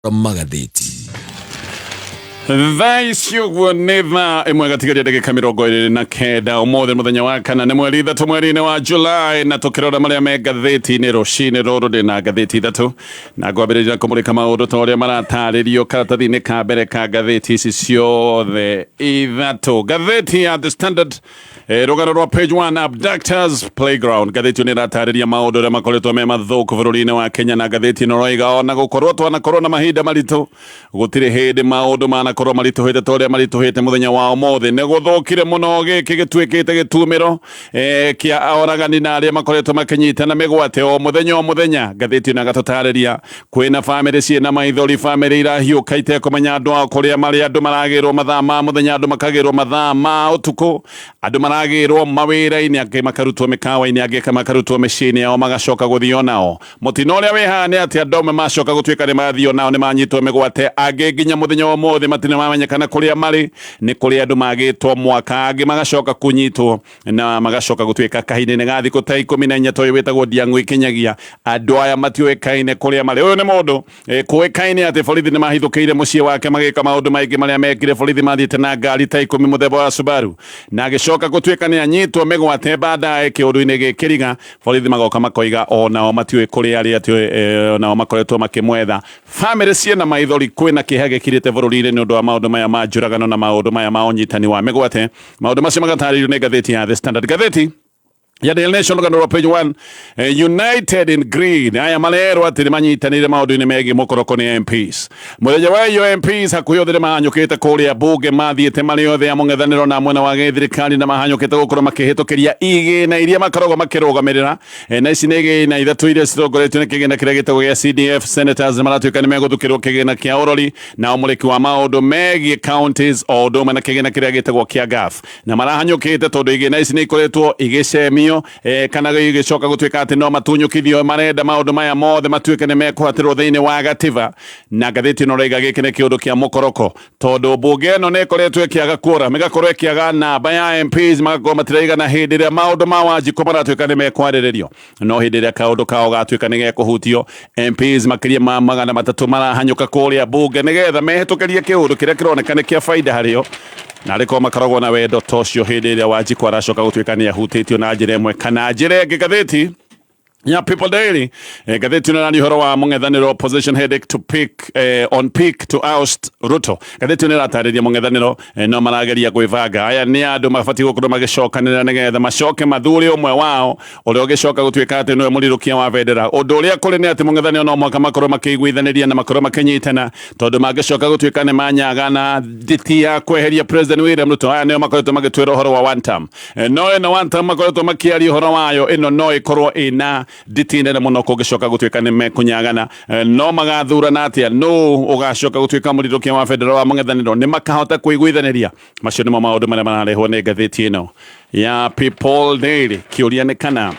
magatheti Thaicioguo nĩ thaa ĩmwe gatigaria ndagĩka 29 ũmũthĩ mũthenya wa kana nĩ mweri 3 mweri-inĩ wa July na tũkĩrora marĩa me ngathĩti-inĩ rũcinĩ rũrũ ndĩna ngathĩti 3 na ngwambĩrĩria kũmũrĩka maũndũ ta ũrĩa maratarĩrio karatathi-inĩ ka mbere ka ngathĩti ici ciothe ithatũ. Ngathĩti ya The Standard rũgano rwa page 1 Abductors Playground. Ngathĩti nĩ ĩratarĩria maũndũ ũrĩa makoretwo me mathũku bũrũri-inĩ wa Kenya, na ngathĩti ĩno roiga ona gũkorwo twanakorwo na mahinda maritũ gũtirĩ hĩndĩ maũndũ manakorwo maritũhĩte ta ũrĩa maritũhĩte mũthenya wa ũmũthĩ. Nĩ gũthũkire mũno gĩkĩ gĩtuĩkĩte gĩtumĩro kĩa oragani na arĩa makoretwo makĩnyitana mĩgwate o mũthenya. Ngathĩti ĩno ĩgatũtarĩria kwĩna bamĩrĩ ciĩna maithori, bamĩrĩ irahiũka itekũmenya andũ ao kũrĩa marĩ, andũ maragĩrwo mathaa ma mũthenya, andũ makagĩrwo mathaa ma ũtukũ, andũ maragĩrwo mawĩra-inĩ, angĩ makarutwo mĩkawa-inĩ, angĩ makarutwo mĩciĩ-inĩ yao magacoka gũthio nao. Mũtino ũrĩa wĩ haha nĩ atĩ andũ amwe macoka gũtuĩka nĩ mathio nao, nĩ manyitwo mĩgwate, angĩ nginya mũthenya wa ũmũthĩ matirĩ mamenyekana kũrĩa marĩ. Nĩ kũrĩ andũ magĩtwo mwaka, angĩ magacoka kũnyitwo na magacoka gũtuĩka kahinda-inĩ ga thikũ ta 14 toĩ wĩtagwo Ndiang'ũ Ikinyagia. Andũ aya matiũĩkaine kũrĩa marĩ. Ũyũ nĩ mũndũ kũĩkaine atĩ borithi nĩ mahithũkĩire mũciĩ wake magĩka maũndũ maingĩ marĩa mekire. Borithi mathiĩte na ngari ta 10 mũthemba wa Subaru na agĩcoka gũtuĩka nĩ anyitwo mĩgwate baadaye kĩũndũ-inĩ gĩkĩriga. Borithi magoka makoiga onao matiũĩ kũrĩa arĩ, atĩ onao makoretwo makĩmwetha. Bamĩrĩ ciĩna maithori, kwĩna kĩeha gĩkirĩte bũrũri-inĩ nĩ ũndũ wa maũndũ maya ma njũragano na maũndũ maya ma ũnyitani wa mĩgwate. Maũndũ macio magatarĩrio nĩ ngathĩti ya The Standard. Ngathĩti ya Daily Nation rũgano rwa page 1 United in Greed. Aya marerwo atĩ nĩ manyitanĩire maũndũ-inĩ megiĩ mũkoroko nĩ MPs. Mũthenya wa iyo MPs hakuhĩ othe nĩ mahanyũkĩte kũrĩa bunge, mathiĩte marĩ othe ya mũng'ethanĩro na mwena wa gĩthirikari, na mahanyũkĩte gũkorwo makĩhĩtũkĩria igĩna iria makoragwo makĩrũgamĩrĩra. Na ici nĩ igĩna ithatũ iria cirongoretio nĩ kĩgĩna kĩrĩa gĩtagwo gĩa CDF. Senators maratuĩka nĩ megũthukĩrwo kĩgĩna kĩa ũrori na ũmũrĩki wa maũndũ megiĩ counties o ũndũ ũmwe na kĩgĩna kĩrĩa gĩtagwo kĩa GAF, na marahanyũkĩte tondũ igĩna ici nĩ ikoretwo igĩcemio kana gĩgĩcoka gũtuĩka atĩ no matunyũkithio. Marenda maũndũ maya mothe matuĩke nĩ mekũhatĩrwo thĩinĩ wa gatiba, na ngathĩti ĩno roiga gĩkĩ nĩ kĩũndũ kĩa mũkoroko tondũ mbunge ĩno nĩ ĩkoretwo ĩkĩaga kuora, mĩgakorwo ĩkĩaga namba ya MPs, magakorwo matiraigana hĩndĩ ĩrĩa maũndũ ma Wanjikũ maratuĩka nĩ mekwarĩrĩrio. No hĩndĩ ĩrĩa kaũndũ kao gatuĩka nĩ gekũhutio, MPs makĩria ma 300 marahanyũka kũrĩa bunge nĩgetha mehĩtũkĩrie kĩũndũ kĩrĩa kĩroneka nĩ kĩa baida harĩo, na arĩko makarogwo na wendo tocio hĩndĩ ĩrĩa Wanjikũ aracoka gũtuĩka nĩ ahutĩtio na njĩra ĩmwe kana njĩra ĩngĩ. Ngathĩti ya People Daily, ngathĩti ĩno nĩ ũhoro wa mũng'ethanĩro opposition headache to pick on peak to oust Ruto. Ngathĩti ĩno ĩratarĩria mũng'ethanĩro no marageria gwĩbanga. Aya nĩ andũ mabatiĩ gũkorwo magĩcokanĩrĩra nĩgetha macoke mathure ũmwe wao ũrĩa ũgĩcoka gũtuĩka atĩ nĩwe mũrirũkia wa bendera. Ũndũ ũrĩa kũrĩ nĩ atĩ mũng'ethanĩro no mũhaka makorwo makĩiguithanĩria na makorwo makĩnyitana, tondũ mangĩcoka gũtuĩka nĩ manyagana nditi ya kweheria President William Ruto. Aya nĩo makoretwo magĩtwĩra ũhoro wa one term. No ĩno one term makoretwo makĩaria ũhoro wayo, ĩno no ĩkorwo ĩna nditi nene mũno kũngĩcoka gũtuĩka nĩ mekũnyagana. No magathurana atĩa, no ũgacoka gũtuĩka mũrirũkia wa bendera wa mũng'ethanĩro, nĩ makahota kũiguithanĩria. Macio nĩmo maũndũ marĩa mararehwo nĩ ngathĩti ĩno ya People Daily. Kĩũria nĩ kana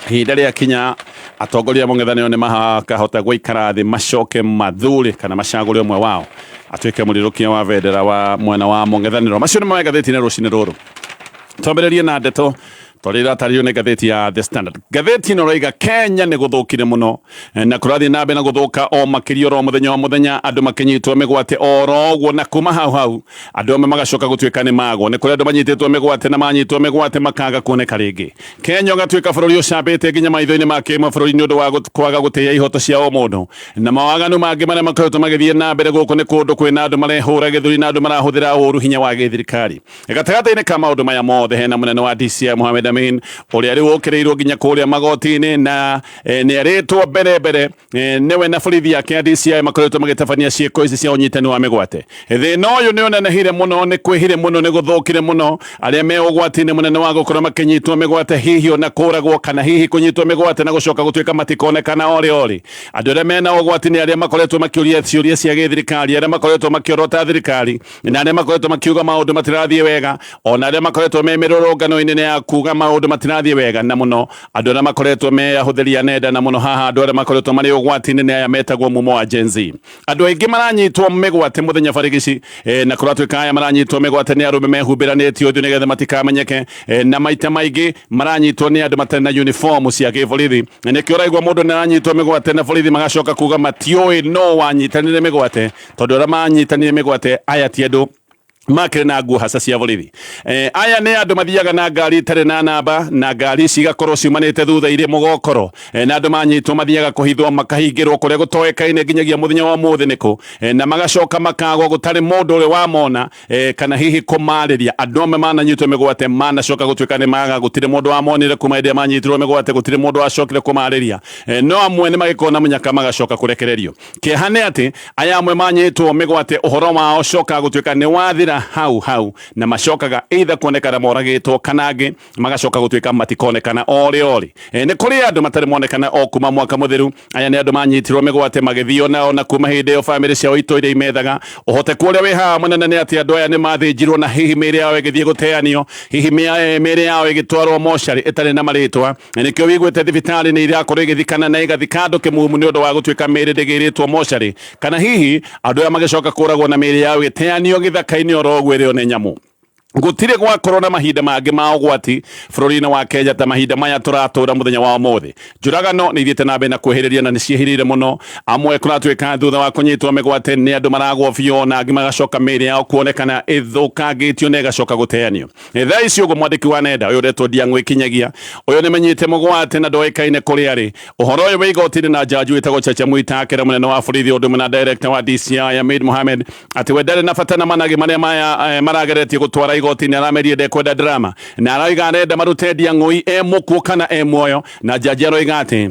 ihinda rĩa kinya atongoria mũng'ethanĩro nĩ makahota gũikara thĩ macoke mathure kana macagũre ũmwe wao atuĩke mũrirũkia wa bendera wa mwena wa mũng'ethanĩro. Macio nĩmo ngathĩti-inĩ rũcinĩ rũrũ. Twambĩrĩrie na ndeto tondũ ĩratarĩrio nĩ ngathĩti ya The Standard. Ngathĩti ĩno roiga Kenya nĩ gũthũkire mũno na kũrathiĩ na mbere na gũthũka o makĩria oro mũthenya, andũ makĩnyitwo mĩgwate oro ũguo, na kuma hau andũ amwe magacoka gũtuĩka nĩ magwo. Nĩ kũrĩ andũ manyitĩtwo mĩgwate na manyitwo mĩgwate makaga kuoneka rĩngĩ. Kenya ũgatuĩka bũrũri ũcambĩte nginya maitho-inĩ ma kĩmabũrũri nĩ ũndũ wa kwaga gũtĩĩa ihoto cia o mũndũ, na mawaganu mangĩ marĩa makoretwo magĩthiĩ na mbere gũkũ nĩ kũndũ kwĩna andũ marehũra gĩthũri na andũ marahũthĩra ũũru hinya wa gĩthirikari. Gatagatĩ-inĩ ka maũndũ maya mothe hena mũnene wa DCI Mohamed Amin ũrĩa rĩu ũkĩrĩirwo nginya kũrĩa magoti-inĩ, na nĩ arĩtwo mbere nĩwe na borithi yake ya DCI makoretwo magĩtabania ciĩko ici cia ũnyitani wa mĩgwate. Thĩna ũyũ nĩ ũnenehire mũno, nĩ kwĩhire mũno, nĩ gũthũkire mũno. Arĩa me ũgwati-inĩ mũnene wa gũkorwo makĩnyitwo mĩgwate, hihi ona kũragwo kana hihi kũnyitwo mĩgwate na gũcoka gũtuĩka matikonekana ori. Andũ arĩa mena ũgwati nĩ arĩa makoretwo makĩũria ciũria cia gĩthirikari, arĩa makoretwo makĩorota thirikari, na arĩa makoretwo makiuga maũndũ matirathiĩ wega, ona arĩa makoretwo me mĩrũrũngano-inĩ ya kuga maundu matirathie wega na muno andu aria makoretwo mehuthiria nenda na muno haha andu aria makoretwo mari ugwati-ini ni aya metagwo mumo wa Gen Z. Andu aingi maranyitwo migwate muthenya barigici na kuratwika aya maranyitwo migwate ni arume mehumbiranĩtie uthiũ nigetha matikamenyeke na maita maingi maranyitwo ni andu matari na uniform cia gĩborithi. Nikĩo ũraigua mũndũ nĩ aranyitwo migwate na borithi magacoka kuga matiũĩ no wanyitanire migwate tondu aria manyitanire migwate aya ti andu makire na nguo hasa cia borithi. Aya ni andu mathiaga na ngari itari na namba na ngari cigakorwo ciumanite thutha ire mugokoro na andu manyitwo mathiaga kuhithwo makahingirwo kuria gutoekaine nginyagia muthenya wa muthi niku na magacoka makagwo gutari mundu uri wamona kana hihi kumariria andu amwe mananyitwo migwate manacoka gutuika ni maga gutire mundu wamonire kuma inde manyitirwo migwate gutire mundu wacokire kumariria no amwe ni magikona munyaka magacoka kurekererio. Kihane ati aya amwe manyitwo migwate uhoro wao coka gutuika ni wathira hau na macokaga either kuonekana moragitwo kana angi magacoka gutuika matikonekana ori ni kuri andu matari monekana o kuma mwaka muthiru. Aya ni andu manyitirwo migwate magithio nao na kuma hindi yo family ciao itoire imethaga uhote kuria wi haha munene ni ati andu aya ni mathinjirwo na hihi mĩĩrĩ yao igithie guteanio hihi mĩĩrĩ yao igitwarwo mochari itari na maritwa nikio wiguite thibitari ni irakorwo igithikana na igathika andu kimumu ni undu wa gutuika mĩĩrĩ ndigiritwo mochari kana hihi andu aya magicoka kuragwo na mĩĩrĩ yao iteanio githaka-ini orogwirwo ni nyamu. Gutire gwakorwo na mahinda mangi ma ugwati bururi-ini wa Kenya ta mahinda maya turatura muthenya wa umuthi. Njuragano ni ithiete na mbere na kwihiriria na ni ciehirire muno. Amwe kuratwika thutha wa kunyitwo migwate ni andu maragwo biũ na angi magacoka mĩĩrĩ yao kuonekana ithukangĩtio na igacoka guteanio. Thaa ici uguo mwandiki wa nenda uyu uretwo Ndiang'ũ Ikinyagia uyu ni menyite mugwate na ndoekaine kuri ari. Uhoro uyu wa igoti-ini na jaji witagwo Chacha Mwita akĩra munene wa borithi ũndũ ũmwe na director wa DCI Ameid Mohamed ati we ndarĩ na bata na managi maria maya marageretie gutwara igoti-ini aramerie ndekwenda drama na arauga arenda marute Ndiang'ũ mukuo kana muoyo na jaji aroiga ati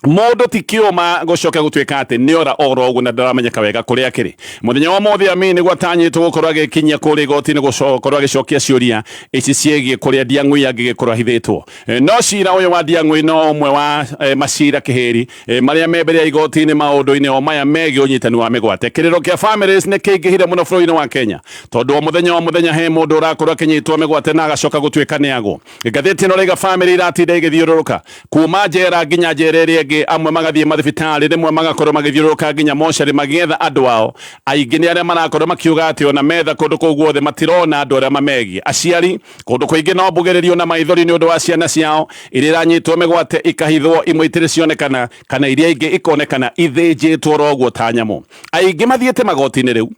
mundu ti kiuma gucoka gutuika ati ni ora orogu na ndaramenyeka wega kuria kiri. Muthenya wa muthi Amini niguo atanyitwo gukorwo agikinyia kuri igoti-ini gucorwo agicokia ciuria ici ciegie kuria Ndiang'ũ angigikorwo ahithitwo. No cira uyu wa Ndiang'ũ no umwe wa macira kihiri maria me mbere ya igoti-ini maundu-ini o maya megie unyitani wa migwate. Kiriro kia families ni kiingihire muno bururi-ini wa Kenya tondu muthenya he mundu urakorwo akinyitwo migwate na agacoka gutuika ni ago. Ngatheti ino raiga family iratinda igithiururuka kuma njera nginya njera iria ingi amwe magathie mathibitari rimwe magakorwo magithiururuka nginya mochari magietha andu ao aingi ni aria marakorwo makiuga ati ona metha kundu kuu guothe matirona andu aria mamegie. Aciari kundu kuingi no mbugererio na maithori ni undu wa ciana ciao iria iranyitwo migwate ikahithwo imwe itiri cionekana kana iria ingi ikonekana ithinjitwo roguo ta nyamu. Aingi mathiete magoti-ini riu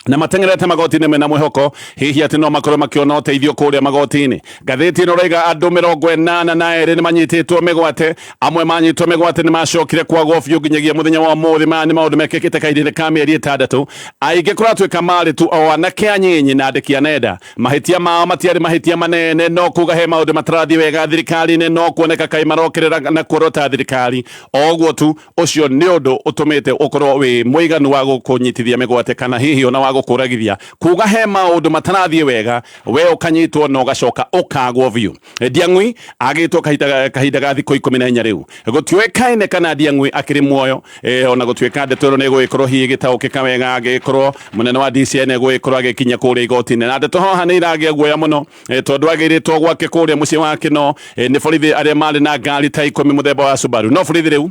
na matengerete magoti-ini mena mwihoko hihi ati no makorwo makiona uteithio kuria magoti-ini. Ngatheti ino raiga andu 82 ni manyititwo migwate. Amwe manyitwo migwate ni macokire kwagwo biũ nginyagia muthenya wa umuthi. Maya ni maundu mekĩkĩte kahinda-ini ka mĩeri 6. aingi kuratwika mari tu o anake anyinyi na andiki a nenda mahitia mao matiari mahitia manene no kuga he maundu matarathie wega thirikari-ini no kuoneka kai marokerera na kuorota thirikari oguo tu. Ucio ni undu utumite ukorwo wi muiganu wa gukunyitithia migwate kana hihi ona gukuragithia kuga he maundu matarathie wega we ukanyitwo no gacoka ukagwo biũ. Ndiang'ũ agitwo kahinda ga thikũ 14 riu gutiwekaine kana Ndiang'ũ akiri muoyo ona gutwika ndeto ni guikorwo hihi gitaukika wega agikorwo munene wa DCI ni guikorwo agikinya kuria igoti-ini na ndeto haha ni iragia guoya muno tondu agiritwo gwake kuria mucii wake no ni borithi aria mari na ngari ta 10 muthemba wa Subaru no borithi riu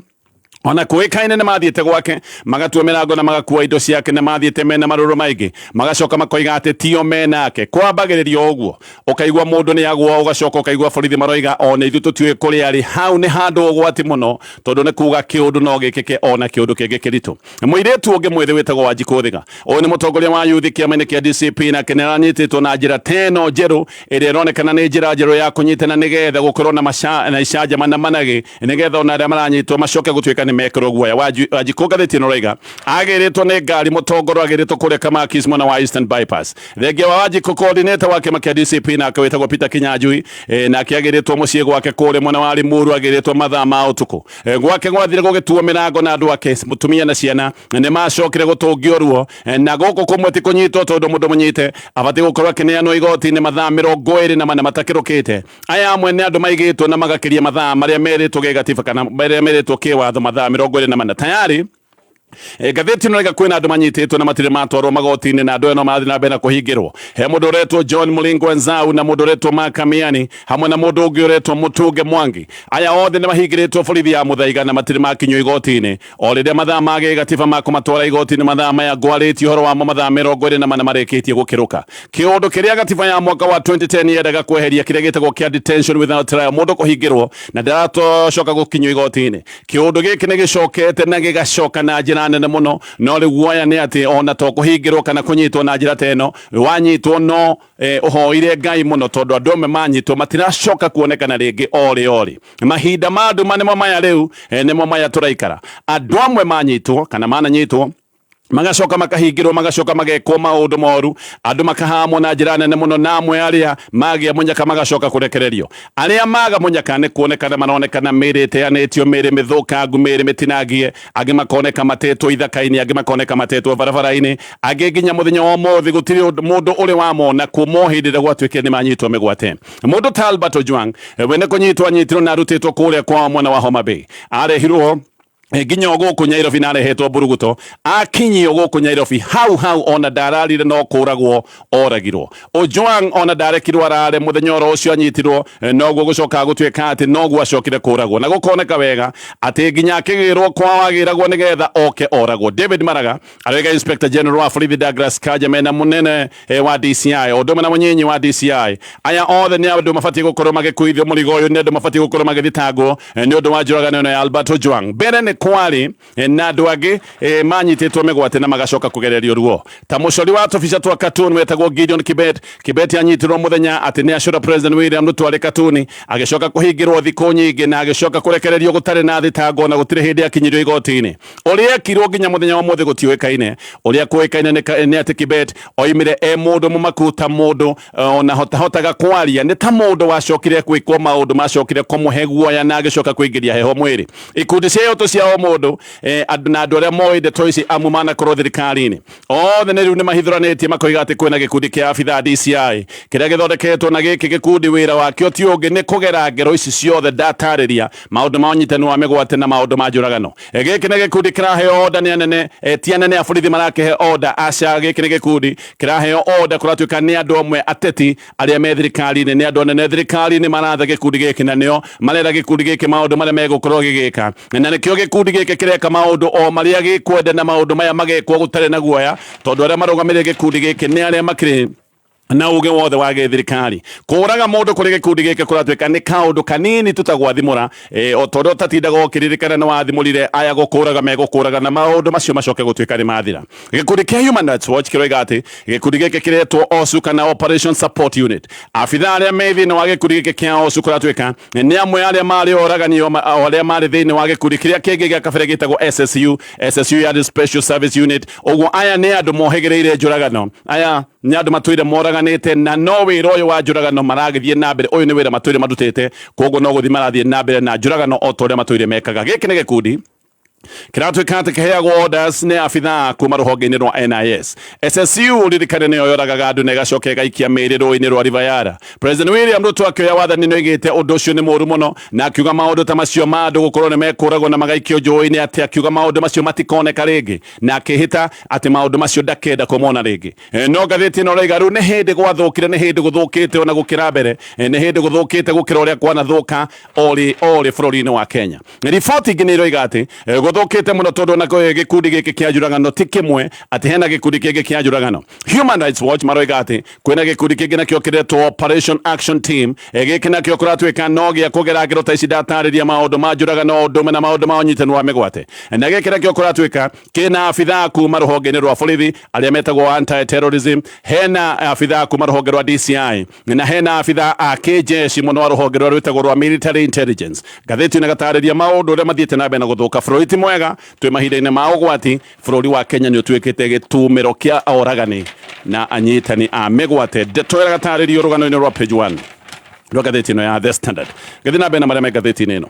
ona kuikaine na mathiete gwake magatua mirango na magakua indo ciake na mathiete mena maruru maingi magacoka makoiga ati tio menake kwambagiririo uguo ukaigwa mundu ni agwa ugacoka ukaigwa borithi maroiga ona ithu tutiwe kuri ari hau ni handu ugwati muno tondu ni kuga kiundu no gikike ona kiundu kingi kiritu. Muiretu ungi mwithi witagwo Wanjiku Thiga uyu ni mutongoria wa youth kiama-ini kia DCP na kinaranyititwo na njira teno njeru iria ironekana ni njira njeru ya kunyitana nigetha gukorwo na icanjama na managi nigetha ona aria maranyitwo macoke gutuika ni mekero guoya. Wanjiku ngatheti ino raiga agiritwo ni ngari mutongoro agiritwo kuria Kamakis mwena wa Eastern Bypass. Thengia wa Wanjiku coordinator wa kiama kia DCP na akawitagwo Peter Kinyanjui na akiagiritwo mucii gwake kuria mwena wa Limuru agiritwo mathaa ma utuku gwake gwathire gugituo mirango na andu ake mutumia na ciana ni macokire gutungio ruo na guku kumwe ti kunyitwo tondu mundu munyite abati gukorwo akineanwo igoti-ini mathaa 24 matakirukite. Aya amwe ni andu maigitwo na magakiria mathaa maria meritwo gigatiba kana maria meritwo kiwatho mathaa 24 tayari Gatheti no rega kwina andu manyititwo na matire matwarwo magoti-ini na andu eno mathi na mbere kuhingirwo he mundu uretwo John Mulingo Nzau na mundu uretwo Makamiani hamwe na mundu ungi uretwo Mutunge Mwangi aya othe ni mahingiritwo borithi ya Muthaiga na matire makinywo igoti-ini o riria mathaa mage gatiba makumatwara igoti-ini mathaa maya ngwaritio horo wa mathaa 24 marikitie gukiruka kiundu kiria gatiba ya mwaka wa 2010 yendaga kweheria kiria gitagwo kia detention without trial mundu kuhingirwo na ndaratocoka gukinywo igoti-ini kiundu giki ni gicokete na gigacoka na njira nene muno no riu aya ni ati ona to kuhingirwo kana kunyitwo na njira teno wanyitwo no uhoire Ngai muno tondu andu amwe manyitwo matiracoka kuonekana ringi ori mahinda ma andu manemo maya riu nemo maya turaikara andu amwe manyitwo kana mananyitwo magacoka makahingirwo magacoka magekwo maundu moru andu makahamwo na njira nene muno na amwe aria magia munyaka magacoka kurekererio aria maga munyaka ni kuonekana maronekana miri teanitio miri mithukangu miri mitinangie angi makoneka matetwo ithaka-ini angi makoneka matetwo barabara-ini angi nginya muthenya wa mothi gutiri mundu uri wamona kumohindire gwatuike ni manyitwo migwate mundu ta Albert Ojwang we ni kunyitwo anyitirwo na arutitwo kuria kwa mwena wa Homa Bay arehirwo nginya guku Nyairobi na arehetwo Mburuguto akinyio guku Nyairobi hau ona ndararire no kuragwo oragirwo Ojwang ona ndarekirwo arare muthenya oro ucio anyitirwo noguo gucoka gutuika ati noguo acokire kuragwo na gukoneka wega ati nginya akigirwo kwa wagiragwo nigetha oke oragwo David Maraga arega Inspector General wa Borithi Douglas Kanja na munene wa DCI odome na munyinyi wa DCI aya othe ni andu mabati gukorwo magikuithio murigo uyu ni andu mabati gukorwo magithitangwo ni undu wa njuragano ya Albert Ojwang mbere ni kwari na andu angi manyititwo migwate na magacoka kugererio ruo ta mucori wa tobisha twa Katuni wetagwo Gideon Kibet anyitirwo muthenya ati ni acura President William Ruto ari Katuni agicoka kuhingirwo thiku nyingi na agicoka kurekererio gutari na thitango na gutire hindi akinyirio igoti-ini uria ekirwo nginya muthenya wa muthi gutiuikaine uria kuikaine ni ati Kibet oimire mundu mumakuta mundu ona hotaga kwaria ni ta mundu wacokire gwikwo maundu macokire kumuhe guoya na agicoka kuingiria heho mwiri ikundi cia utu cia mundu na andu aria moi ndeto ici amwe manakorwo thirikari-ini othe ni riu ni mahithuranitie makoiga ati kwina gikundi kia abitha DCI kiria githondeketwo na giki gikundi wira wakio ti ungi ni kugera ngero ici ciothe ndatariria maundu ma unyitani wa migwate na maundu ma njuragano giki ni gikundi kiraheo oda ni anene ti anene a borithi marakihe oda aca giki ni gikundi kiraheo oda kuratuika ni andu amwe ateti aria me thirikari-ini ni andu anene thirikari-ini maratha gikundi giki na nio marera gikundi giki maundu maria megukorwo gigika na nikio gikundi giki kireka maundu o maria gikwenda na maundu maya magekwo gutare na guoya tondu aria marugamire gikundi giki ni aria makiri na uge wothe wa thirikari kuraga mundu kuri gikundi giki kuratuika ni kaundu kanini tutagwathimura o tondu tatindaga ukiririkana na wathimurire aya gukuraga megukuraga na maundu macio macoke gutuika ni mathira gikundi kia Human Rights Watch kiroiga ati gikundi giki kiretwo OSU kana Operation Support Unit afitha aria me thiini wa gikundi giki kia OSU kuratuika ni amwe aria mari oragani aria mari thiini wa gikundi kiria kingi gia kabere gitagwo SSU ya Special Service Unit uguo aya ni andu mohegereire njuragano aya ni andu matuire moraganite na no wira uyu wa njuragano maragithie na mbere uyu ni wira matuire madutete koguo no guthi marathie na mbere na njuragano o toria matuire mekaga giki ni gikundi kiratuika ati kiheagwo orders ni abitha kuma ruhonge-ini rwa NIS SSU ririkane niyo yoragaga andu na igacoka igaikia miri rũĩ-inĩ rwa River Yara President William Ruto akioya wathani no igite undu ucio ni mũru muno na akiuga maundu ta macio ma andu gukorwo ni mekuragwo na magaikio njũĩ-inĩ ati akiuga maundu macio matikoneka ringi na akihita ati maundu macio ndakenda kumona ringi no ngathĩti ĩno rauga rĩu ni hindi gwathũkire ni hindi guthũkite ona gukira mbere ni hindi guthũkite gukira uria kwanathuka ori bũrũri-inĩ wa Kenya riboti ingĩ nĩ iroiga ati guthũkite muno tondu na gikundi giki kia njuragano ti kimwe ati hena gikundi kingi kia njuragano Human Rights Watch maroiga ati kwina gikundi kingi nakio kiretwo Operation Action Team giki nakio kuratuika no gia kugera ngero ta ici ndatariria maundu ma njuragano ndume na maundu ma unyitani wa migwate na giki nakio kuratuika kina abitha kuma ruhonge-ini rwa borithi aria metagwo anti-terrorism hena abitha kuma ruhonge rwa DCI na hena abitha a kijeshi muno wa ruhonge rwa rwitagwo rwa military intelligence gatheti na gatariria maundu uria mathiete na mbere na guthuka bũrũri mwega twi mahinda-ini ma ugwati bũrũri wa Kenya ni utuikite gitumiro kia oragani na anyitani a migwate ndeto ira gataririo rugano-ini rwa page 1 rwa gatheti ino ya The Standard gathi na mbere na maria me gatheti-ini ino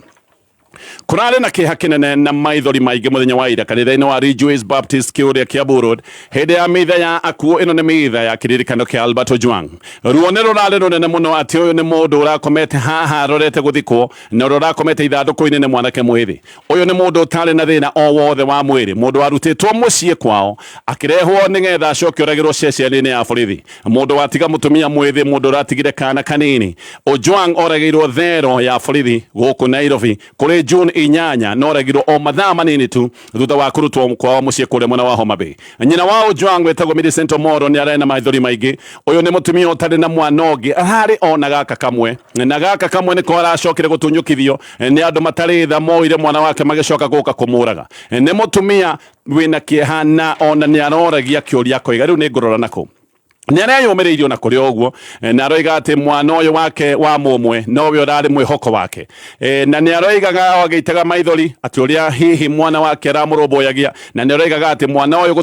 Kurare na kiha kinene na maithori maingi muthenya wa ira kanitha-ini wa Rejoice Baptist Kiuria Kiambu Road hindi ya mitha ya akuo. Ino ni mitha ya kiririkano kia Albert Ojwang. Ruo ni rurare runene muno ati uyu ni mundu urakomete haha rorete guthikwo na rurakomete ithanduku-ini ni mwanake mwithi. Uyu ni mundu utari na thina o wothe wa mwiri, mundu warutitwo mucii kwao akirehwo nigetha acoke oragirwo ceceni-ini ya borithi, mundu watiga mutumia mwithi, mundu uratigire kana kanini. Ojwang oragirwo thero ya borithi guku Nairobi kuri June 8 no oragirwo o mathaa manini tu thutha wa kurutwo kwao mucii kuria mwena wa Homa Bay. Nyina wa Ojwang wetagwo Millicent Omoro ni arena maithori maingi. Uyu ni mutumia utari na mwana ungi, ahari ona gaka kamwe, na gaka kamwe niko aracokire gutunyukithio ni andu matari tha moire mwana wake magicoka guka kumuraga. Ni mutumia wina kieha na ona ni aroragia kiuria koiga riu ni ngurora nako ni areyumiriirio na kuri oguo na aroiga ati mwana uyu wake wa mumwe nowe urari mwihoko wake na ni aroigaga agitaga maithori ati uria hihi mwana wake aramurumbuyagia, na ni aroigaga ati mwana uyu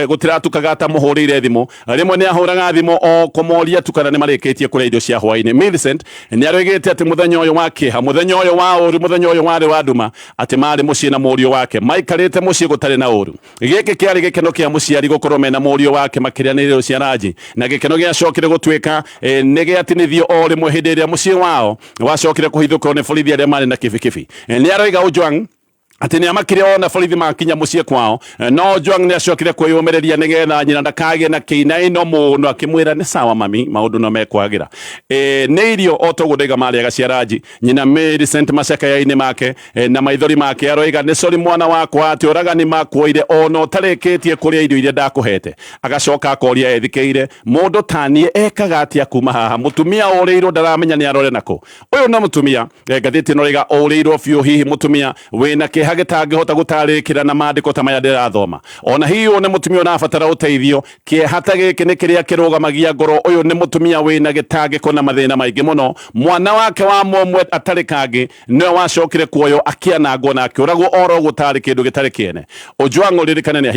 gutiratukaga ta muhurire thimu, rimwe ni ahuraga thimu o kumoria tukana ni marikitie kuria irio cia hwaini. Millicent ni aroigite ati muthenya uyu wake muthenya uyu wa uru muthenya uyu wari wa nduma ati mari mucii na murio wake maikarite mucii gutari na uru. Giki kiari gikeno kia muciari gukorwo mena murio wake makirianiriro cia raji na gikeno giacokire gutwika ni giatinithio o rimwe hindi iria mucii wao wacokire kuhithukwo ni borithi aria mari na kibikibi. Ni aroiga Ojwang ati ni amakire ona borithi makinya mucii kwao, no Ojwang ni acokire kwiyumiriria nigetha nyina ndakagie na kiinaino muno akimwira ni sawa mami maundu no mekwagira. Ni irio otogudega mari agaciaraji nyina Millicent Maceka yaini make na maithori make aroiga ni sori mwana wakwa ati uragani makwoire ono tarikitie kuria irio iria ndakuhete. Agacoka akoria ethikeire mundu tanie ekaga atia kuma haha, mutumia uriirwo ndaramenya ni arore nako. Uyu no mutumia ngathiti noriga uriirwo biu hihi mutumia wina hagitangihota gutarikira na mandiko ta maya ndirathoma. Ona hiyo ni mutumia unabatara uteithio kiehata giki ni kiria kirugamagia ngoro. Uyu ni mutumia wina gitangiko na mathina maingi muno. Mwana wake wa mumwe atari kangi no wacokire kuoyo akianangwo na akiuragwo oro gutari kindu gitari kiene. Ojwang uririkane ni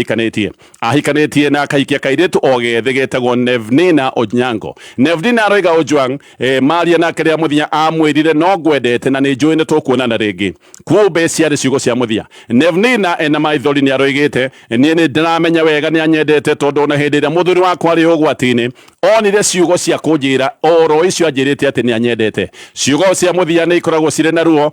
ahikanitie na akahikia kairitu ogethe getagwo Nevnina Onyango. Nevnina aroiga Ojwang maria na kiria muthia amwirire no gwendete na ni njui ni tukuonana ringi kumbe ciari ciugo cia muthia. Nevnina ena maithori ni aroigite ni ndiramenya wega ni anyendete tondu na hindi iria muthuri wakwa ari ugwatini onire ciugo cia kunjira oro icio anjirite ati ni anyendete. Ciugo cia muthia ni ikoragwo cire na ruo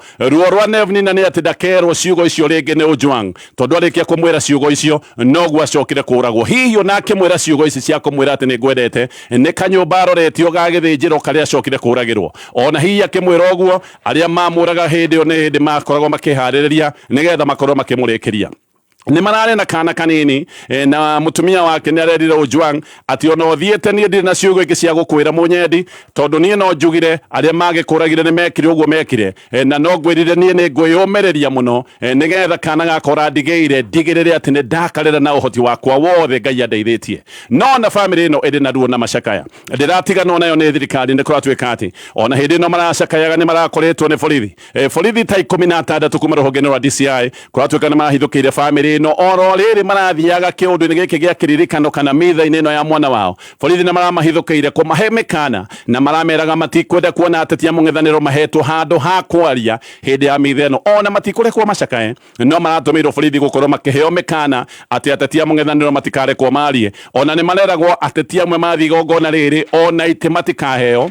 rwa Nevnina ni ati ndakerwo ciugo icio ringi ni Ojwang tondu arikia kumwira ciugo icio no gwacokire kuragwo. Hihi nake mwira ciugo ici cia kumwira ati ni ngwendete ni kanyumba aroretio gagithinjiro karia acokire kuragirwo. Ona hihi akimwira oguo aria mamuraga hindi o ni hindi makoragwo makihariria nigetha makorwo makimurikiria. Ni marare na kana kanini na mutumia wake ni arerire Ojwang ati ona othiete ni ndiri na ciugo ingi cia gukwira munyendi tondu ni no njugire aria magikuragire ni mekire uguo mekire na no ngwirire ni ngwiyumereria muno nigetha kana gakora ndigirire ati ni ndakarera na uhoti wakwa wothe Ngai andeithitie. No na family ino iri na ruo na macakaya ndiratigana nayo ni thirikari ni kuratwika ati ona hindi no maracakayaga ni marakoretwo ni borithi ta 16 kuma ruhonge rwa DCI kuratwika ni marahithukire family no oro riri marathiaga kiundu-ini giki gia kiririkano kana mitha-ini ino ya mwana wao. Borithi na maramahithukiire kumahe mikana na marameraga matikwenda kuona ateti ya mung'ethaniro mahetwo handu ha kwaria hindi ya mitha ino. Ona matikurekwo macakae no maratumirwo borithi gukorwo makiheo mikana ati ateti ya mung'ethaniro matikarekwo marie. Ona ni mareragwo ateti amwe mathi igongona riri ona iti matikaheo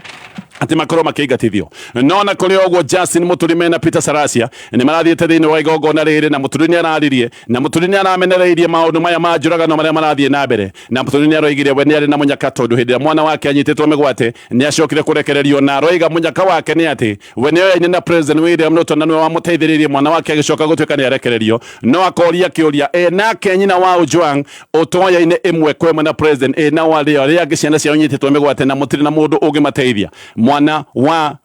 ati makorwo makiingatithio. No na kuri oguo Justin Muturi na Peter Sarasia ni marathiete thiini wa igongona riri na Muturi ni araririe na Muturi ni aramenereirie maundu maya ma njuragano maria marathie na mbere na Muturi ni aroigire we ni ari na munyaka tondu hindi ya mwana wake anyititwo migwate ni acokire kurekererio na aroiga munyaka wake ni ati we ni oyaine na President William Ruto na niwe wamuteithiririe mwana wake agicoka gutwika ni arekererio. No akoria kiuria nake nyina wa Ojwang utoyaine imwe kwemwe na President na wali aria angi ciana cia unyititwo migwate na mutiri na mundu ungimateithia. Mwana wa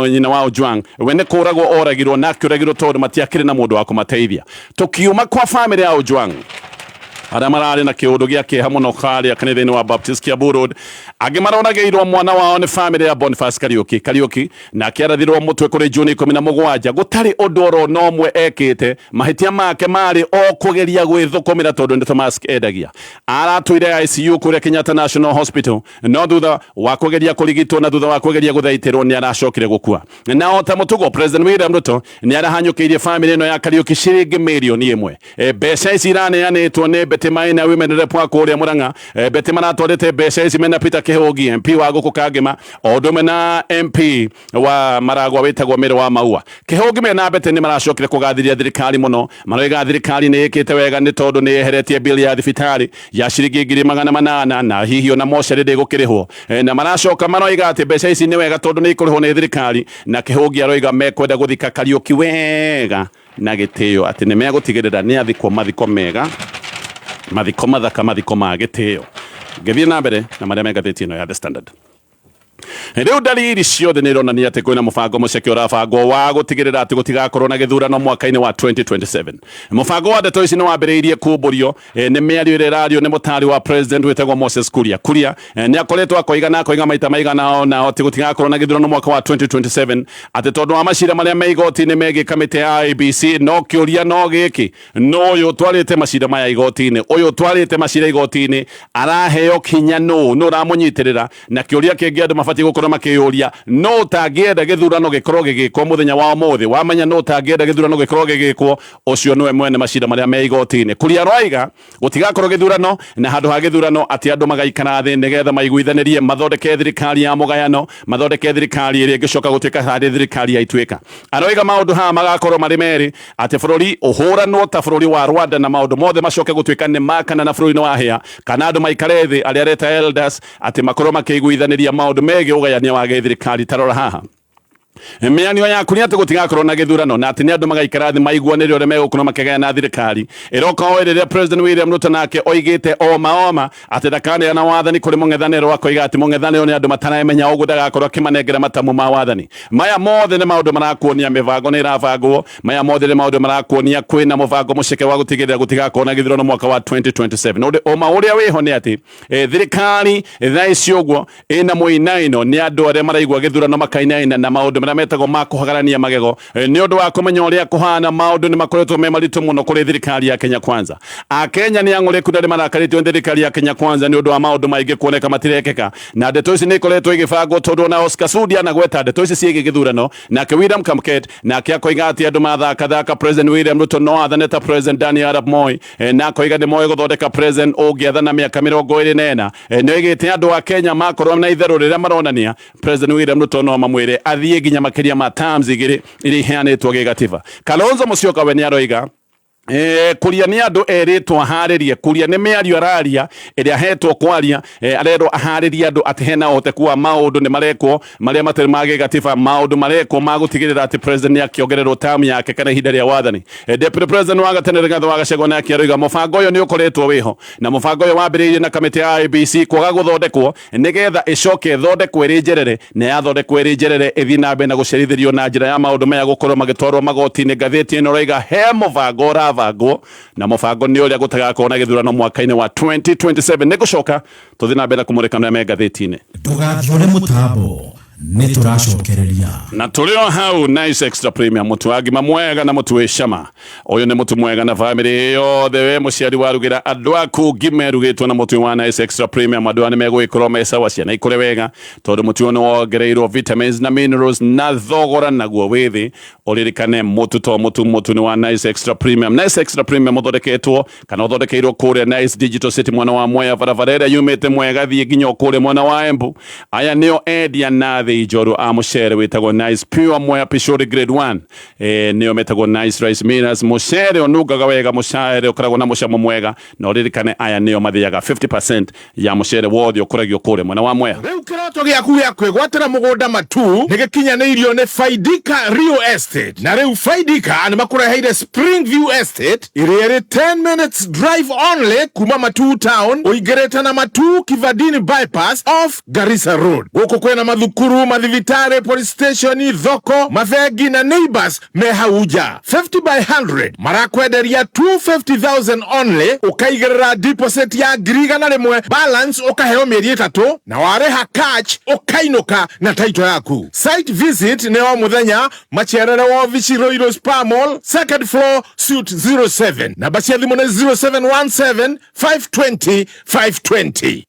nyina wa Ojwang we ni kuragwo oragirwo na akiuragirwo tondu matiakire na mundu wa kumateithia. Tukiuma kwa family ya Ojwang aria marari na kiundu gia kiha muno karia kanitha-ini wa Baptist Kiambu Road agimaronageirwo mwana wao ni family ya Boniface Kariuki na akiarathirwo mutwe kuri Juni 17 gutari undu oro no mwe ekite mahitia make mari o kugeria gwithukumira tondu ni Thomas Endagia aratuire ICU kuri Kenyatta National Hospital no thutha wa kugeria kurigitwo na thutha wa kugeria guthaitirwo ni aracokire gukua na ota mutugo President William Ruto ni arahanyukirie family no ya Kariuki ciringi milioni 1 mbeca ici iraneanitwo ni Betty Maina women rep wa kuria Murang'a Betty maratwarite mbeca ici mena Peter Kihogi MP wa guku Kangema odome na MP wa Maragwa wetagwo Mero wa Maua Kihogi mena Betty ni maracokire kugathiria thirikari muno maroiga thirikari ni ikite wega ni tondu ni eheretie bill ya thibitari ya ciringi 800 na hihi ona mocerĩ ndĩgũkĩrĩhwo na maracoka maroiga ati mbeca ici ni wega tondu ni ikurĩhwo ni thirikari na Kihogi aroiga mekwenda guthika Kariuki wega na gĩtĩo ati ni megũtigĩrĩra ni athikwo mathiko mega mathiko mathaka mathiko ma gĩtĩo ngĩthiĩ na mbere na marĩa mengathĩti ĩno ya The Standard riu dalili ciothe ni ironania ati kwina mubango muceke urabangwo wa gutigirira ati gutigakorwo na githurano mwaka-ini wa 2027 mubango wa ndeto ici ni wambiriirie kumburio ni miario ira irario ni mutari wa president wetagwo Moses Kuria ni akoretwo akoiga maita maigana ona ati gutigakorwo na githurano mwaka wa 2027 ati tondu wa macira maria me igoti-ini megi kamiti ya IEBC no kiuria no giki no uyu twarite macira maya igoti-ini uyu twarite macira igoti-ini araheo kinya no ramunyitirira na kiuria kingi andu mabati gukorwo makiyuria no tangienda githurano gikorwo gigikwo muthenya wa umuthi wamenya no tangienda githurano gikorwo gigikwo ucio niwe mwene macira maria me igoti-ini Kuria roiga gutigakorwo githurano na handu ha githurano ati andu magaikara thi nigetha maiguithanirie mathondeke thirikari ya mugayano mathondeke thirikari iri ngicoka gutuika harĩ thirikari ya ituika aroiga maundu ha magakorwo mari meri ati bururi uhuranwo ta bururi wa Rwanda na maundu mothe macoke gutuika ni makana na bururi wa hia kana andu maikare thi aria reta elders ati makorwo makiguithaniria maundu megi ugayania wa thirikari tarora haha mianio yaku ni ati gutigakorwo na githurano na ati ni andu magaikara thi maiguanire uria megukorwo makigayana thirikari iroka o riria President William Ruto nake oigite oma ati ndakaneana wathani kuri mung'ethaniro akoiga ati mung'ethaniro ni andu mataramenya uguo ndagakorwo akimanengera matamu ma wathani maya mothe ni maundu marakuonia mibango ni irabangwo maya mothe ni maundu marakuonia kwina mubango muceke wa gutigirira gutigakorwo na githurano mwaka wa 2027 oma uria wiho ni ati thirikari thaa ici uguo ina muinaino ni andu aria maraigua githurano makainaina na maundu maria metagwo makuhagarania magego ni undu wa kumenya uria kuhana maundu ni makoretwo me maritu muno kuri thirikari ya Kenya Kwanza Kenya ni ang'ureku ndari marakarĩtio thirikari ya Kenya Kwanza ni undu wa maundu maingi kuoneka matirekeka na ndeto ici ni ikoretwo igibangwo tondu na Oscar Sudi na gweta ndeto ici ciĩgiĩ githurano nake William Kamket nake akoiga ati andu mathaka President William Ruto no athane ta President Daniel Arap Moi na akoiga ni Moi guthondeka president ũngĩathana mĩaka 24 ni oigĩte andu a Kenya makorwo na itherũ rĩrĩa maronania President William Ruto no mamwĩre athiĩ nginya makiria ma terms igiri iri heanitwo gigatiba Kalonzo Musyoka we ni aroiga Kuria ni andu eritwo aharirie Kuria ni miario araria iria hetwo kwaria arero aharirie andu ati hena uteku wa maundu ni marekwo maria matari mage gatiba maundu marekwo magutigirira ati president yakiongererwo term yake kana ihinda ria wathani deputy president wa Gatenere Gatho wa Gachagua na akiaroiga mubango uyu ni ukoretwo wiho na mubango uyu wambiriirie na kamiti ya IEBC kwaga guthondekwo nigetha icoke thondekwo iri njerere na yathondekwo iri njerere ithi na mbere na gucerithirio na njira ya maundu maya gukorwo magitwarwo magoti-ini ngathĩti ĩno roiga he mubango vango na mubango ni uria gutagakorwo na githurano mwaka-ini wa 2027 ni gucoka tuthi na mbere kumurekana me ngathĩti-ini ndugathiore mutambo ni turacokereria na tulio hau Nice Extra Premium mutu wa ngima mwega na mutu wi cama uyu ni mutu mwega na family yothe we muciari warugira andu aku ngima irugitwo na mutu wa Nice Extra Premium andu ani megwikorwo me sawa ciana ikure wega tondu mutu no wongereirwo vitamins na minerals na thogora naguo withi uririkane mutu to mutu ni wa Nice Extra Premium Nice Extra Premium uthondeketwo kana uthondekeirwo kuria Nice Digital City mwana wa Mwea barabara yumite mwega thie nginya kuria mwana wa Embu aya nio endia na ijoru a mucere witagwo Nice Pure Mwea Pishori Grade 1 nio metagwo Nice Rice Millers mucere onugaga wega mucere ukoragwo na mucamo mwega na uririkane aya nio mathiaga 50% ya mucere wothe ukoragio kure mwana wa Mwea Kĩroto gĩaku gĩa kwĩgwatĩra mũgũnda matu nĩgĩkinyanĩirio nĩ Faidika Real Estate. Na rĩu Faidika nĩmakũreheire Springview Estate ĩrĩa ĩrĩ 10 minutes drive only kuma Matu town ũingĩrĩte na Matu Kivadini bypass off Garissa Road. Gũkũ kwĩna mathukuru, mathibitarĩ, police station, thoko, mabengi na neighbors me hau nja. 50 by 100 marakwenderia 250,000 only, ũkaigĩrĩra deposit ya $100 balance ũkaheo mĩeri 3 na wareha catch ũkainũka na title yaku. Site visit nĩ o mũthenya macerere wabici Royal Spa Mall, second floor, suite 07. Namba cia thimũ nĩ 0717 520 520.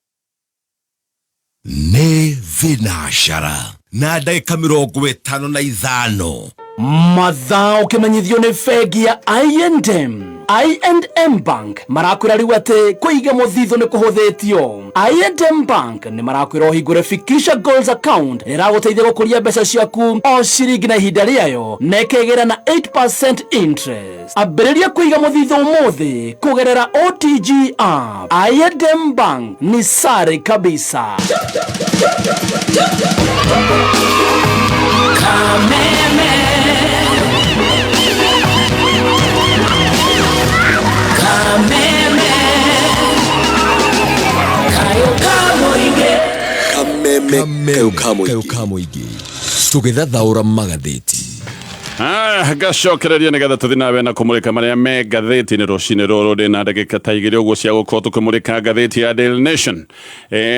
Nĩ thinashara na ndagĩka 55 mathaa ũkĩmenyithio nĩ bengi ya I&M Bank marakwĩra rĩu atĩ kũiga mũthithũ nĩ kũhũthĩtio. I&M Bank nĩ marakwĩra ũhingũre Fikisha Goals account ĩragũteithia gũkũria mbeca ciaku o ciringi na ihinda rĩayo na ĩkĩgĩra na 8% interest. Ambĩrĩria kũiga mũthithũ ũmũthĩ kũgerera OTG app. I&M Bank ni sare kabisa. Kameme kamuigi tũgĩthathaũra magathĩti. Gacokereria nĩgetha tũthiĩ nawe na kũmũrĩka marĩa me ngathĩti-inĩ rũcinĩ rũrũ ndĩna ndagĩka ta igĩrĩ ũguo cia gũkorwo tũkĩmũrĩka ngathĩti ya Daily Nation.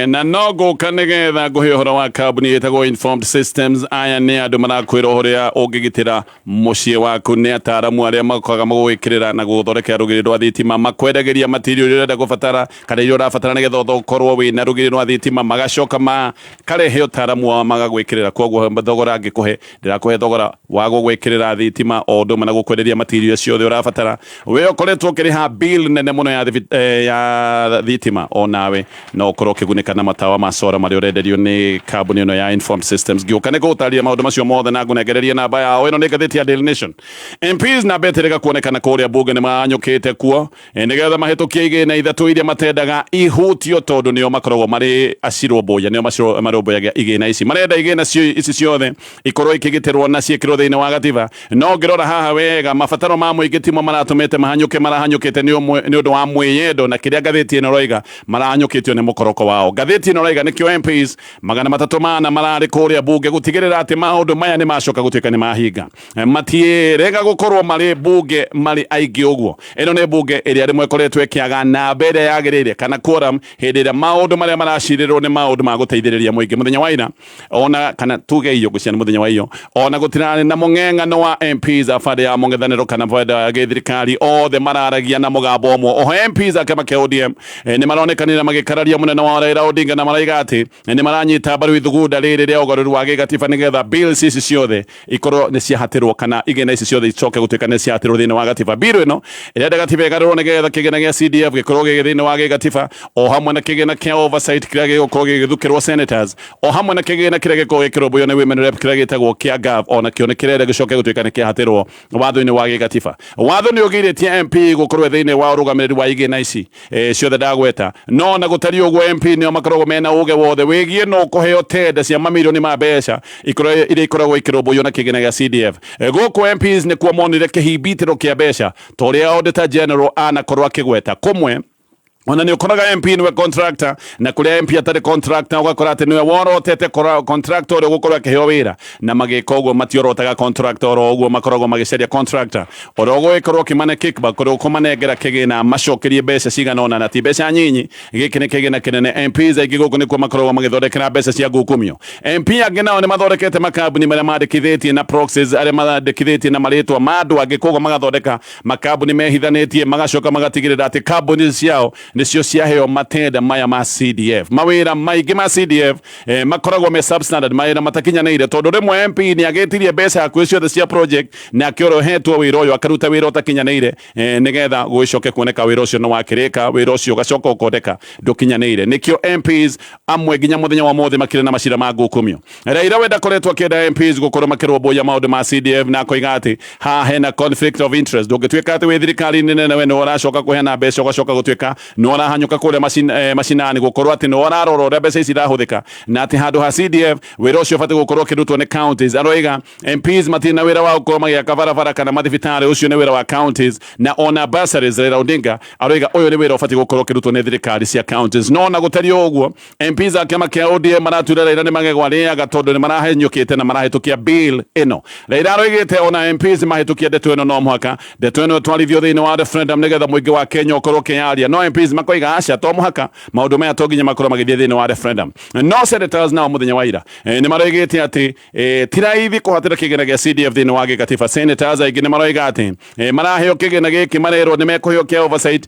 Na no ngũka nĩgetha ngũhe ũhoro wa kambuni ĩtagwo Informed Systems. Aya nĩ andũ marakwĩra ũrĩa ũngĩgitĩra mũciĩ waku. Nĩ ataaramu arĩa makoraga magũgwĩkĩrĩra na gũthondekera rũgiri rwa thitima, makwendagĩria material ũrĩa ũrenda gũbatara kana iria ũrabatara nĩgetha ũkorwo wĩna rũgiri rwa thitima, magacoka makarehe ũtaaramu wao magagwĩkĩrĩra. Koguo thogora angĩkũhe ndĩrakũhe thogora wa gũgwĩkĩrĩra thitima o ũndũ ũmwe na gũkwenderia material ciothe ũrabatara. We ũkoretwo ũkĩrĩha bill nene mũno ya thitima, o nawe no ũkorwo ũkĩgunĩka na matawa ma solar marĩa ũrenderio nĩ kambuni ĩno ya Informed Systems. Ngĩũka nĩ gũgũtarĩria maũndũ macio mothe na ngũnengereria namba yao. Ĩno nĩ ngathĩti ya Daily Nation. MPs na betĩrĩga kuonekana kũrĩa bunge nĩ manyũkĩte kuo nĩgetha mahĩtũkie igĩna ithatũ iria matendaga ihutio tondũ nĩo makoragwo marĩ acirũmbũya, nĩo marũmbũyagia igĩna ici. Marenda igĩna ici ciothe ikorwo ikĩgitĩrwo na ciĩkĩrwo thĩinĩ wa gatiba. No ngĩrora haha wega mabataro ma mũingĩ timo maratũmĩte marahanyũkĩte nĩ ũndũ wa mwĩyendo na kĩrĩa ngathĩti ĩno roiga marahanyũkĩtio nĩ mũkoroko wao. Ngathĩti ĩno roiga nĩkĩo MPs 300 mararĩ kũrĩa bunge gũtigĩrĩra atĩ maũndũ maya nĩ macoka gũtuĩka nĩ mahinga. Matiĩrega gũkorwo marĩ bunge marĩ aingĩ ũguo. Ĩno nĩ bunge ĩrĩa rĩmwe ĩkoretwo ĩkĩaga namba ĩrĩa yagĩrĩire kana quorum hĩndĩ ĩrĩa maũndũ marĩa maracirĩrwo nĩ maũndũ ma gũteithĩrĩria mũingĩ. Mũthenya wa ira ona kana tuge iyo gũciana mũthenya wa iyo ona gũtirarĩ na mũng'eng'ano wa MPs afade ya mũng'ethanĩro kana bada ya gĩthirikari othe mararagia na mũgambo ũmwe. Oho MPs a kĩama kĩa ODM nĩ maronekanire magĩkararia mũnene wa Raila Odinga na maraiga atĩ nĩ maranyita mbaru ithugunda rĩrĩ rĩa ũgarũri wa gĩgatiba nĩgetha bills ici ciothe ikorwo nĩ ciahatĩrwo kana igĩna ici ciothe icoke gũtuĩka nĩ ciahatĩrwo thĩinĩ wa gatiba. Bill ĩno ĩrenda gatiba ĩgarũrwo nĩgetha kĩgĩna gĩa CDF gĩkorwo gĩ thĩinĩ wa gĩgatiba, o hamwe na kĩgĩna kĩa oversight kĩrĩa gĩgũkorwo gĩgĩthukĩrwo senators, o hamwe na kĩgĩna kĩrĩa gĩkorwo gĩkĩrũmbũywo nĩ women rep kĩrĩa gĩtagwo kĩa GAV, ona kĩo nĩ kĩrenda gĩcoke gũtuĩka nĩ kĩahatĩrwo watho-inĩ wa gĩgatiba. Watho nĩ ũgirĩtie MP gũkorwo thĩinĩ wa ũrũgamĩrĩri wa igĩna ici ciothe ndagweta, no na gũtari ũguo MP nĩo makoragwo mena ũge wothe wĩgiĩ no kũheo tenda cia mamirioni ma mbeca iria ikoragwo ikĩrũmbũywo na kĩgĩna gĩa CDF. Gũkũ MPs nĩ kuo monire kĩhingĩro kĩa mbeca ta ũrĩa Auditor General anakorwo akĩgweta. Kũmwe ona nĩ ũkoraga MP nĩwe contractor na kũrĩa MP atarĩ contractor ũgakora atĩ nĩwe worotete contractor ũrĩa ũgũkorwo akĩheo wĩra, na magĩka ũguo matiorotaga contractor o ũguo makoragwo magĩcaria contractor ũrĩa ũgũgĩkorwo ũkĩmane kickback ũrĩa ũkũmanengera kĩgĩna macokerie mbeca cigana ũna na ti mbeca nyinyi. Gĩkĩ nĩ kĩgĩna kĩnene. MPs aingĩ gũkũ nĩkuo makoragwo magĩthondekera mbeca cia ngukumio. MP angĩ nao nĩ mathondekete makambuni marĩa mandĩkithĩtie na proxies arĩa mandĩkithĩtie na marĩtwa ma andũ angĩ, koguo magathondeka makambuni mehithanĩtie magacoka magatigĩrĩra atĩ kambuni ciao nĩcio ciaheo matenda maya ma CDF. Mawĩra maingĩ ma CDF makoragwo me substandard, mawĩra matakinyanĩire tondũ rĩmwe MP nĩ agĩtirie mbeca hakuhĩ ciothe cia project na akĩorohetwo wĩra ũyũ akaruta wĩra ũtakinyanĩire nĩgetha gũgĩcoke kuoneka wĩra ũcio nĩ wakĩrĩka, wĩra ũcio ũgacoka ũkoneka ndũkinyanĩire. Nĩkĩo MPs amwe nginya mũthenya wa mothe makĩrĩ na macira ma ngukumio. Raila we ndakoretwo akĩenda MPs gũkorwo makĩrũmbũiya maũndũ ma CDF na akoiga atĩ haha hena conflict of interest. Ndũngĩtuĩka atĩ wĩ thirikari nene we nĩ ũracoka kũheana mbeca ũgacoka gũtuĩka nĩ no arahanyuka kuria macinani gukorwo ati no ararora uria mbeca ici irahuthika na ati handu ha CDF wira ucio bati gukorwo kirutwo ni counties aroiga MPs matina wira wa gukorwo magiaka barabara kana mathibitari ucio ni wira wa counties na ona bursaries Raila Odinga aroiga uyu ni wira ubati gukorwo kirutwo ni thirikari cia counties no na gutari uguo MPs a kiama kia ODM maratura Raila ni magegwa riaga tondu ni marahenyukite na marahitukia bill ino Raila aroigite ona MPs mahitukia ndeto ino no muhaka ndeto ino twarithio thiini wa referendum nigetha muingi wa Kenya ukorwo kiaria no MPs makoiga acia to muhaka maundu maya to nginya makorwo magithie thiini wa referendum no senators nao muthenya wa ira ni maroigite ati tiraithi kuhatira kigena gia CDF thiini wa gikatiba senators aingi ni maroiga ati maraheo kigena giki marerwo ni mekuheo kia oversight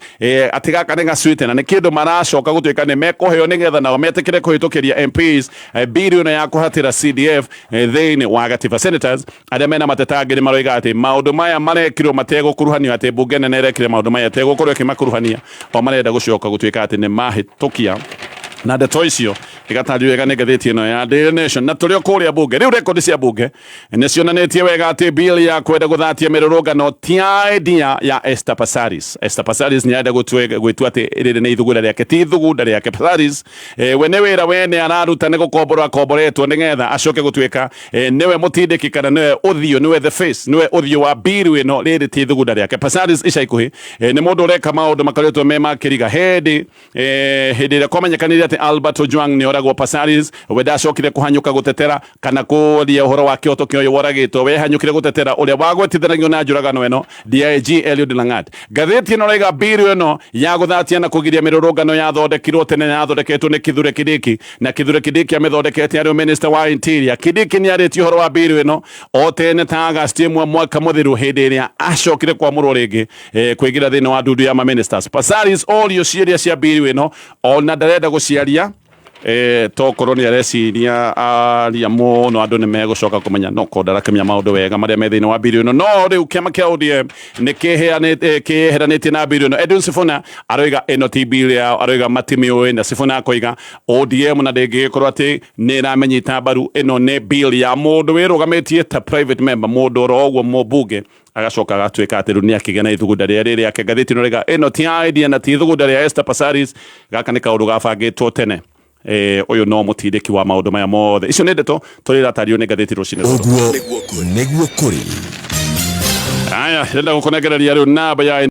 ati gaka ni gacwite na ni kindu maracoka gutuika ni mekuheo nigetha nao metikire kuhitukiria MPs billion ya kuhatira CDF thiini wa gatiba senators aria mena matetangi ni maroiga ati maundu maya marekirwo matego kuruhanio ati bunge nene erekire maundu maya tego korwo kimakuruhania o marenda gucoka gutuika ati ni mahitukia na ndeto icio igatario wega ni gatheti ino ya Daily Nation na turio kuria bunge riu rekondi cia bunge ni cionanetie wega ati bill ya kwenda guthatia mirurungano ti idea ya Esther Passaris ni enda gwitua ati riri ni ithugunda riake ti ithugunda riake Passaris we wira wene araruta ni gukomboretwo nigetha acoke gutuika niwe mutindiki kana niwe uthio niwe the face niwe uthio wa bill ino riri ti ithugunda riake Passaris ica ikuhi ni mundu ureka maundu makaretwo mema kiriga hindi ria komenyekanire ati Albert Ojwang ni oragwo Passaris we ndacokire kuhanyuka gutetera kana kuria uhoro wa kioto kioyo woragitwo we hanyukire gutetera uria wagwetithanagio na njuragano eno DIG Eliud Langat gatheti ino raiga bill ino ya guthatia na kugiria mirurungano ya thondekirwo tene ya thondeketwo ni Kithure Kindiki na Kithure Kindiki amethondekete ari minister wa interior Kindiki ni ariti uhoro wa bill ino o tene ta August mwaka muthiru hindi iria acokire kwamurwo ringi kuigira thini wa ndudu ya ma ministers Passaris all your serious ya bill ino ona ndarenda guciaria tokorwo ni areciria aria muno andu ni megucoka kumenya no kondarakemia maundu wega maria me thiini wa bill ino no riu kiama kia ODM ni kiheranite na bill ino Edwin Sifuna aroiga ino ti bill ya aroiga matimiwe na Sifuna akoiga ODM na ndingikorwo ati ni ramenyita mbaru ino ni bill ya mundu wirugamitie ta private member mundu oro mubunge agacoka agatuika ati riu ni akigena ithugunda riri yake gatheti ino riga ino ti idea na ti ithugunda ria Esther Passaris gaka ni kaundu gabangitwo tene uyu no mutindiki wa maundu maya mothe icio ni ndeto turiratario ni gatheti rucine uguo niguo kuri aya ndenda gukonegereria riu namba ya